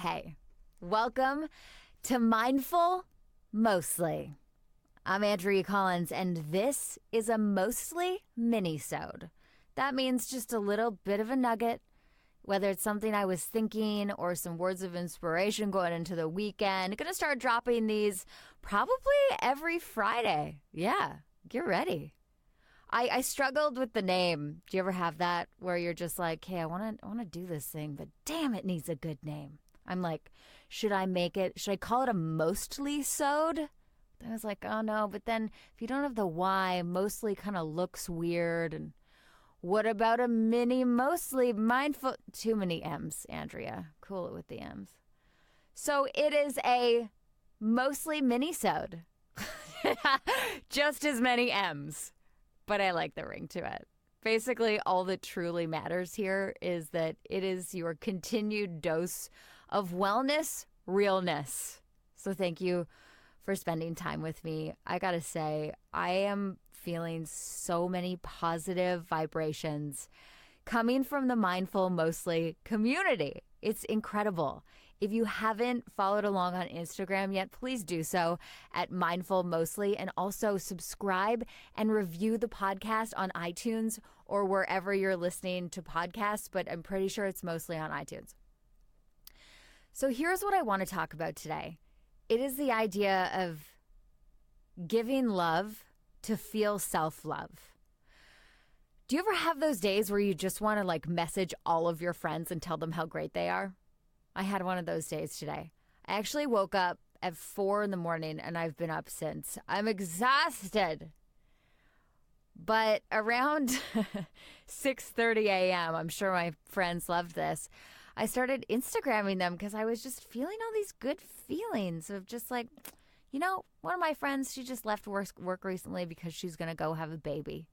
Hey, welcome to Mindful Mostly. I'm Andrea Collins, and this is a mostly minisode. That means just a little bit of a nugget, whether it's something I was thinking or some words of inspiration going into the weekend. I'm going to start dropping these probably every Friday. Yeah, get ready. I struggled with the name. Do you ever have that where you're just like, hey, I want to do this thing, but damn, it needs a good name. I'm like, should I call it a mostly-sode? I was like, oh no, but then if you don't have the Y, mostly kind of looks weird. And what about a mini mostly mindful? Too many M's, Andrea. Cool it with the M's. So it is a mostly minisode. Just as many M's. But I like the ring to it. Basically, all that truly matters here is that it is your continued dose of wellness, realness. So thank you for spending time with me. I gotta say, I am feeling so many positive vibrations coming from the Mindful Mostly community. It's incredible. If you haven't followed along on Instagram yet, please do so at Mindful Mostly, and also subscribe and review the podcast on iTunes or wherever you're listening to podcasts, but I'm pretty sure it's mostly on iTunes. So here's what I want to talk about today. It is the idea of giving love to feel self-love. Do you ever have those days where you just want to message all of your friends and tell them how great they are? I had one of those days today. I actually woke up at 4 a.m. and I've been up since. I'm exhausted. But around 6:30 a.m., I'm sure my friends loved this, I started Instagramming them because I was just feeling all these good feelings of just like, one of my friends, she just left work recently because she's going to go have a baby.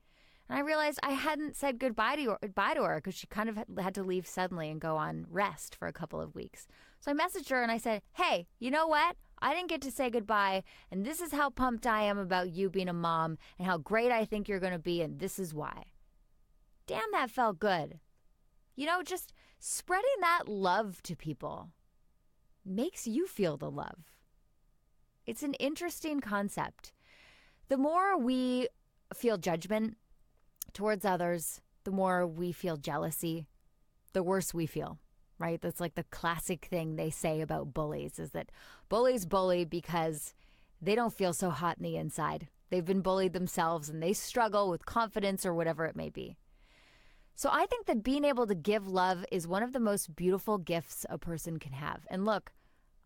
And I realized I hadn't said goodbye to her because she kind of had to leave suddenly and go on rest for a couple of weeks. So I messaged her and I said, hey, you know what? I didn't get to say goodbye, and this is how pumped I am about you being a mom and how great I think you're going to be, and this is why. Damn, that felt good. Just spreading that love to people makes you feel the love. It's an interesting concept. The more we feel judgment towards others, the more we feel jealousy, the worse we feel, right? That's like the classic thing they say about bullies is that bullies bully because they don't feel so hot in the inside. They've been bullied themselves and they struggle with confidence or whatever it may be. So I think that being able to give love is one of the most beautiful gifts a person can have. And look,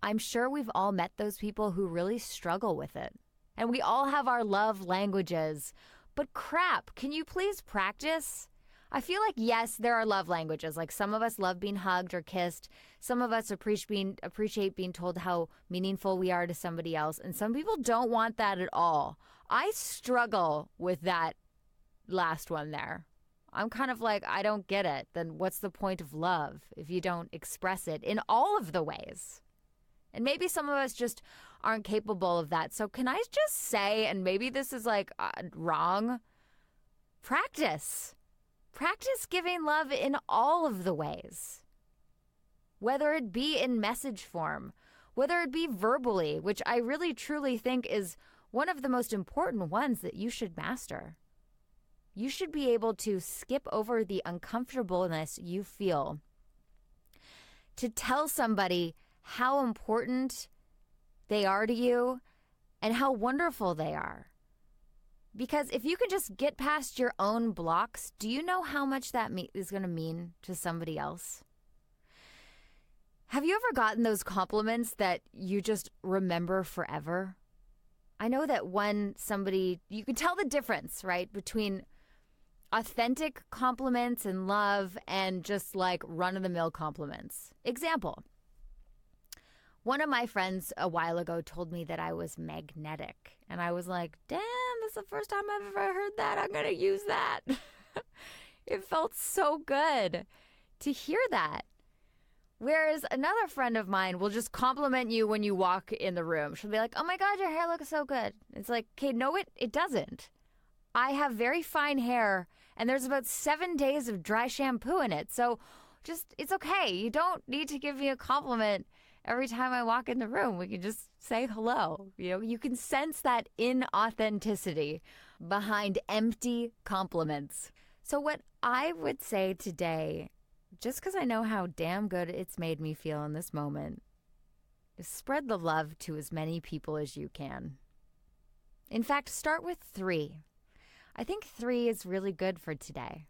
I'm sure we've all met those people who really struggle with it. And we all have our love languages. But crap, can you please practice? I feel like, yes, there are love languages. Like some of us love being hugged or kissed. Some of us appreciate being told how meaningful we are to somebody else. And some people don't want that at all. I struggle with that last one there. I'm kind of like, I don't get it. Then what's the point of love if you don't express it in all of the ways? And maybe some of us just aren't capable of that. So can I just say, and maybe this is wrong, practice. Practice giving love in all of the ways. Whether it be in message form, whether it be verbally, which I really truly think is one of the most important ones that you should master. You should be able to skip over the uncomfortableness you feel to tell somebody how important they are to you and how wonderful they are. Because if you can just get past your own blocks, do you know how much that is going to mean to somebody else? Have you ever gotten those compliments that you just remember forever? I know that you can tell the difference, right, between authentic compliments and love and just run-of-the-mill compliments. Example. One of my friends a while ago told me that I was magnetic. And I was like, damn, this is the first time I've ever heard that. I'm going to use that. It felt so good to hear that. Whereas another friend of mine will just compliment you when you walk in the room. She'll be like, oh my God, your hair looks so good. It's like, okay, no, it doesn't. I have very fine hair and there's about 7 days of dry shampoo in it. So just, it's okay. You don't need to give me a compliment every time I walk in the room, we can just say hello. You can sense that inauthenticity behind empty compliments. So what I would say today, just because I know how damn good it's made me feel in this moment, is spread the love to as many people as you can. In fact, start with 3. I think 3 is really good for today.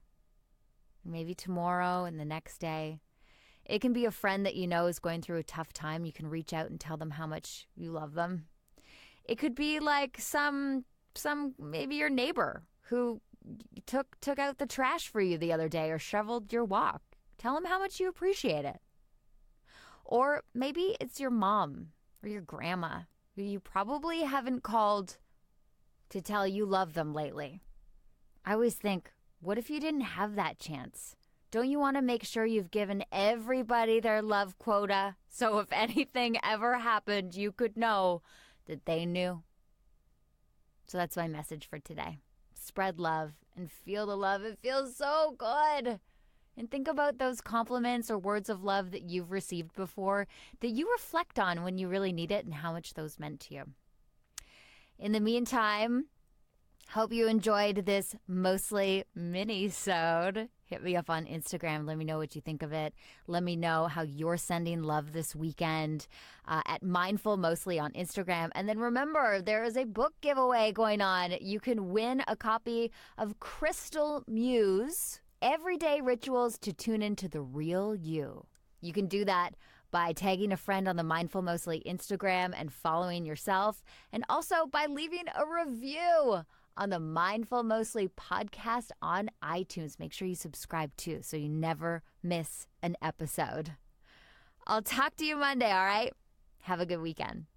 Maybe tomorrow and the next day. It can be a friend that you know is going through a tough time. You can reach out and tell them how much you love them. It could be like maybe your neighbor who took out the trash for you the other day or shoveled your walk. Tell them how much you appreciate it. Or maybe it's your mom or your grandma who you probably haven't called to tell you love them lately. I always think, what if you didn't have that chance? Don't you want to make sure you've given everybody their love quota so if anything ever happened, you could know that they knew? So that's my message for today. Spread love and feel the love. It feels so good. And think about those compliments or words of love that you've received before that you reflect on when you really need it and how much those meant to you. In the meantime, hope you enjoyed this mostly mini-sode. Hit me up on Instagram. Let me know what you think of it. Let me know how you're sending love this weekend at Mindful Mostly on Instagram. And then remember, there is a book giveaway going on. You can win a copy of Crystal Muse, Everyday Rituals to Tune Into the Real You. You can do that by tagging a friend on the Mindful Mostly Instagram and following yourself, and also by leaving a review on the Mindful Mostly podcast on iTunes. Make sure you subscribe too so you never miss an episode. I'll talk to you Monday, all right? Have a good weekend.